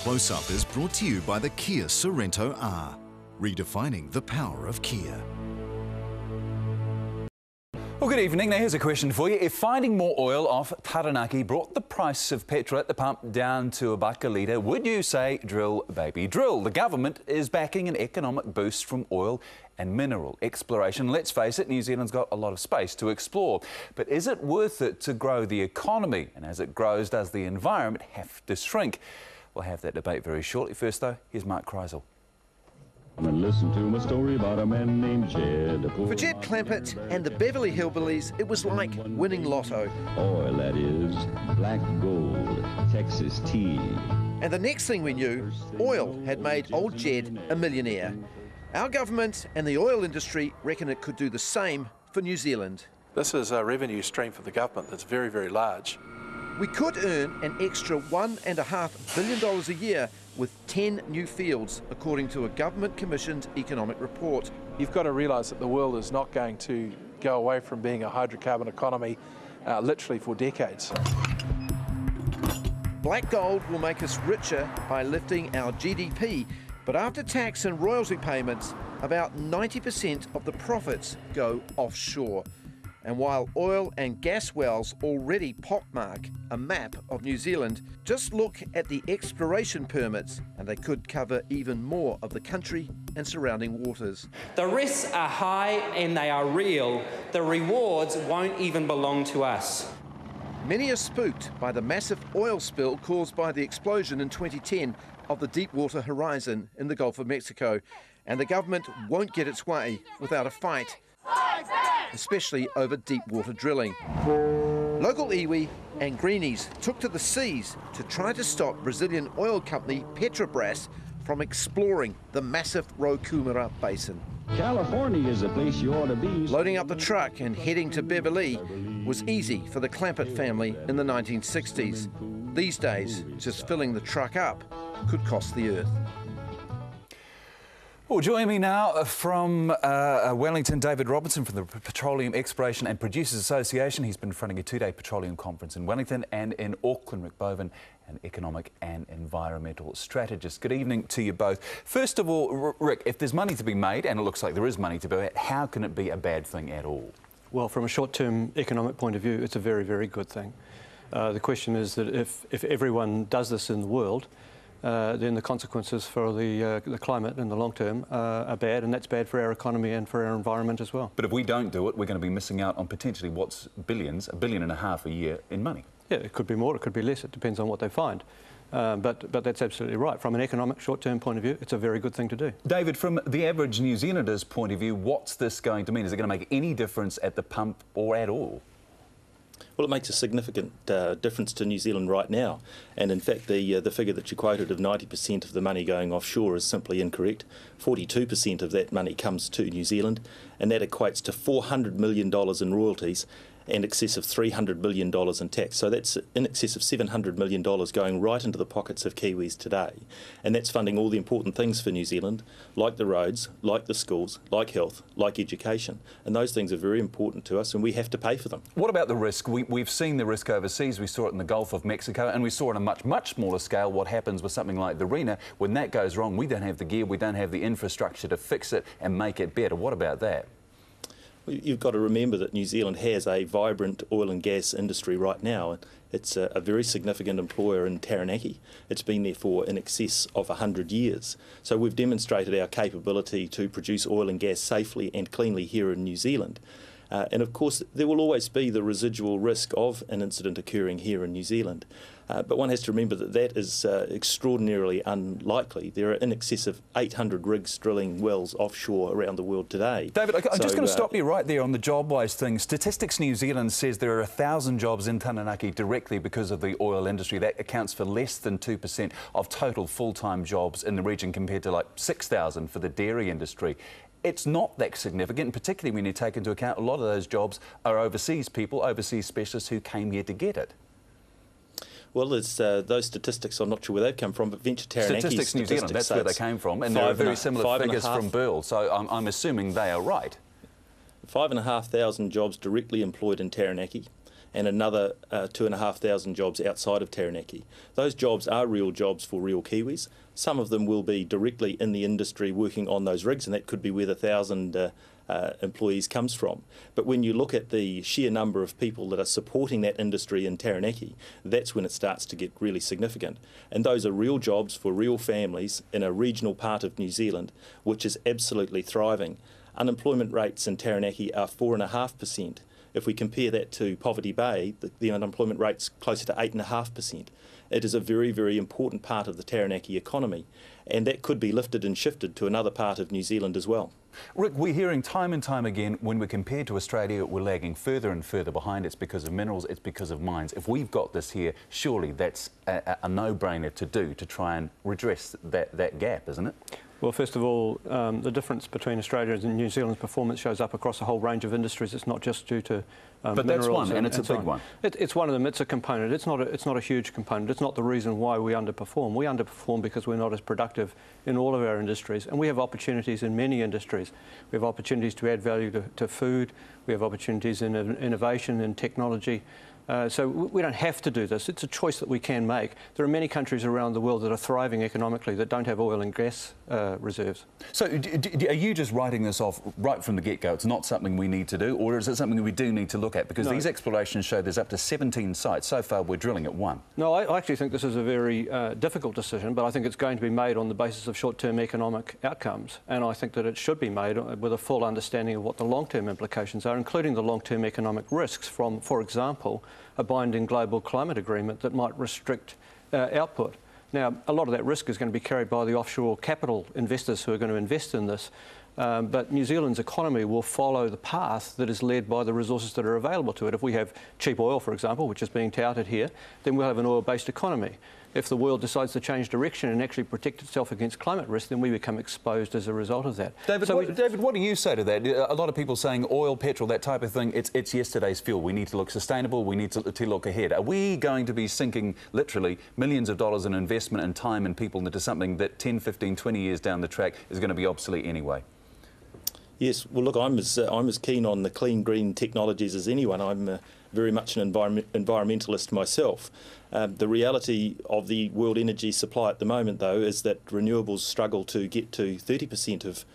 Close-Up is brought to you by the Kia Sorento R, redefining the power of Kia. Well, good evening. Now here's a question for you. If finding more oil off Taranaki brought the price of petrol at the pump down to $1 a litre, would you say drill, baby, drill? The government is backing an economic boost from oil and mineral exploration. Let's face it, New Zealand's got a lot of space to explore. But is it worth it to grow the economy? And as it grows, does the environment have to shrink? We'll have that debate very shortly. First, though, here's Mark Kreisel. And listen to my story about a man named Jed. For Jed Clampett and the Beverly Hillbillies, it was like winning lotto. Oil, that is, black gold, Texas tea. And the next thing we knew, oil had made old Jed a millionaire. Our government and the oil industry reckon it could do the same for New Zealand. This is a revenue stream for the government that's very, very large. We could earn an extra $1.5 billion a year with 10 new fields, according to a government-commissioned economic report. You've got to realise that the world is not going to go away from being a hydrocarbon economy literally for decades. Black gold will make us richer by lifting our GDP, but after tax and royalty payments, about 90% of the profits go offshore. And while oil and gas wells already pockmark a map of New Zealand, just look at the exploration permits and they could cover even more of the country and surrounding waters. The risks are high and they are real. The rewards won't even belong to us. Many are spooked by the massive oil spill caused by the explosion in 2010 of the Deepwater Horizon in the Gulf of Mexico. And the government won't get its way without a fight, especially over deep water drilling. Local iwi and greenies took to the seas to try to stop Brazilian oil company Petrobras from exploring the massive Rio-Kumara Basin. California is a place you ought to be. Loading up the truck and heading to Beverly was easy for the Clampett family in the 1960s. These days, just filling the truck up could cost the earth. Well, joining me now from Wellington, David Robinson from the Petroleum Exploration and Producers Association. He's been fronting a two-day petroleum conference in Wellington, and in Auckland, Rick Boven, an economic and environmental strategist. Good evening to you both. First of all, Rick, if there's money to be made, and it looks like there is money to be made, how can it be a bad thing at all? Well, from a short-term economic point of view, it's a very, very good thing. The question is that if everyone does this in the world, then the consequences for the climate in the long term are bad, and that's bad for our economy and for our environment as well. But if we don't do it, we're going to be missing out on potentially what's billions, $1.5 billion a year in money. Yeah, it could be more, it could be less, it depends on what they find. But that's absolutely right. From an economic short-term point of view, it's a very good thing to do. David, from the average New Zealander's point of view, what's this going to mean? Is it going to make any difference at the pump or at all? Well, it makes a significant difference to New Zealand right now. And in fact, the figure that you quoted of 90% of the money going offshore is simply incorrect. 42% of that money comes to New Zealand, and that equates to $400 million in royalties and excess of $300 million in tax. So that's in excess of $700 million going right into the pockets of Kiwis today. And that's funding all the important things for New Zealand, like the roads, like the schools, like health, like education. And those things are very important to us, and we have to pay for them. What about the risk? We've seen the risk overseas. We saw it in the Gulf of Mexico, and we saw on a much, much smaller scale what happens with something like the Rena. When that goes wrong, we don't have the gear, we don't have the infrastructure to fix it and make it better. What about that? You've got to remember that New Zealand has a vibrant oil and gas industry right now. It's a very significant employer in Taranaki. It's been there for in excess of 100 years. So we've demonstrated our capability to produce oil and gas safely and cleanly here in New Zealand. And of course, there will always be the residual risk of an incident occurring here in New Zealand. But one has to remember that that is extraordinarily unlikely. There are in excess of 800 rigs drilling wells offshore around the world today. David, I'm just going to stop you right there on the job-wise thing. Statistics New Zealand says there are 1,000 jobs in Taranaki directly because of the oil industry. That accounts for less than 2% of total full-time jobs in the region, compared to like 6,000 for the dairy industry. It's not that significant, particularly when you take into account a lot of those jobs are overseas people, overseas specialists who came here to get it. Well, there's, those statistics, I'm not sure where they've come from, but Venture Taranaki Statistics New Zealand, that's where they came from, and there are very similar figures from Burl, so I'm assuming they are right. 5,500 jobs directly employed in Taranaki, and another 2,500 jobs outside of Taranaki. Those jobs are real jobs for real Kiwis. Some of them will be directly in the industry working on those rigs, and that could be where the 1,000 employees comes from. But when you look at the sheer number of people that are supporting that industry in Taranaki, that's when it starts to get really significant. And those are real jobs for real families in a regional part of New Zealand, which is absolutely thriving. Unemployment rates in Taranaki are 4.5%. If we compare that to Poverty Bay, the unemployment rate's closer to 8.5%. It is a very, very important part of the Taranaki economy, and that could be lifted and shifted to another part of New Zealand as well. Rick, we're hearing time and time again when we're compared to Australia, we're lagging further and further behind. It's because of minerals, it's because of mines. If we've got this here, surely that's a no-brainer to do to try and redress that gap, isn't it? Well, first of all, the difference between Australia and New Zealand's performance shows up across a whole range of industries. It's not just due to but that's one, and it's a big one. It's one of them. It's a component. It's not a huge component. It's not the reason why we underperform. We underperform because we're not as productive in all of our industries, and we have opportunities in many industries. We have opportunities to add value to food. We have opportunities in innovation and technology. So we don't have to do this. It's a choice that we can make. There are many countries around the world that are thriving economically that don't have oil and gas reserves. So are you just writing this off right from the get-go? It's not something we need to do, or is it something that we do need to look at? Because these explorations show there's up to 17 sites. So far, we're drilling at one. No, I actually think this is a very difficult decision, but I think it's going to be made on the basis of short-term economic outcomes. And I think that it should be made with a full understanding of what the long-term implications are, including the long-term economic risks from, for example, a binding global climate agreement that might restrict output. Now, a lot of that risk is going to be carried by the offshore capital investors who are going to invest in this, but New Zealand's economy will follow the path that is led by the resources that are available to it. If we have cheap oil, for example, which is being touted here, then we'll have an oil-based economy. If the world decides to change direction and actually protect itself against climate risk, then we become exposed as a result of that. David, what do you say to that? A lot of people saying oil, petrol, that type of thing, it's yesterday's fuel. We need to look sustainable. We need to look ahead. Are we going to be sinking literally millions of dollars in investment and time and people into something that 10, 15, 20 years down the track is going to be obsolete anyway? Yes, well, look, I'm as keen on the clean, green technologies as anyone. I'm very much an environmentalist myself. The reality of the world energy supply at the moment, though, is that renewables struggle to get to 30% of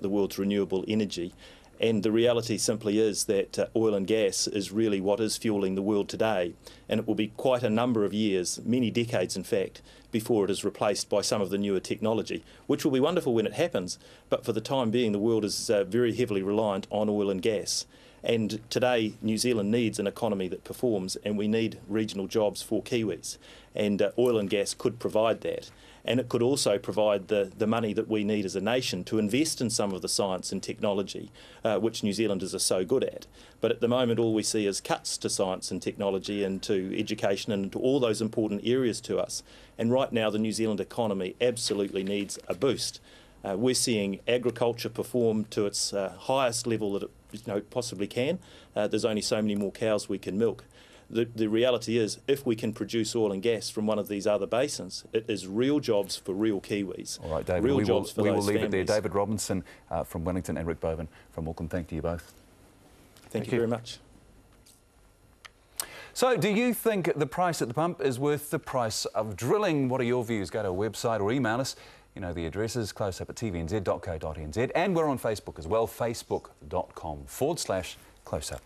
the world's renewable energy. And the reality simply is that oil and gas is really what is fueling the world today. And it will be quite a number of years, many decades in fact, before it is replaced by some of the newer technology, which will be wonderful when it happens. But for the time being, the world is very heavily reliant on oil and gas. And today, New Zealand needs an economy that performs, and we need regional jobs for Kiwis. And oil and gas could provide that. And it could also provide the money that we need as a nation to invest in some of the science and technology, which New Zealanders are so good at. But at the moment, all we see is cuts to science and technology and to education and to all those important areas to us. And right now, the New Zealand economy absolutely needs a boost. We're seeing agriculture perform to its highest level that it possibly can. There's only so many more cows we can milk. The reality is, if we can produce oil and gas from one of these other basins, it is real jobs for real Kiwis. All right, David, real jobs for we those will leave families. it there. David Robinson from Wellington and Rick Boven from Auckland. Thank you both. Thank you very much. So, do you think the price at the pump is worth the price of drilling? What are your views? Go to our website or email us. You know the addresses, closeup@tvnz.co.nz, and we're on Facebook as well, facebook.com/closeup.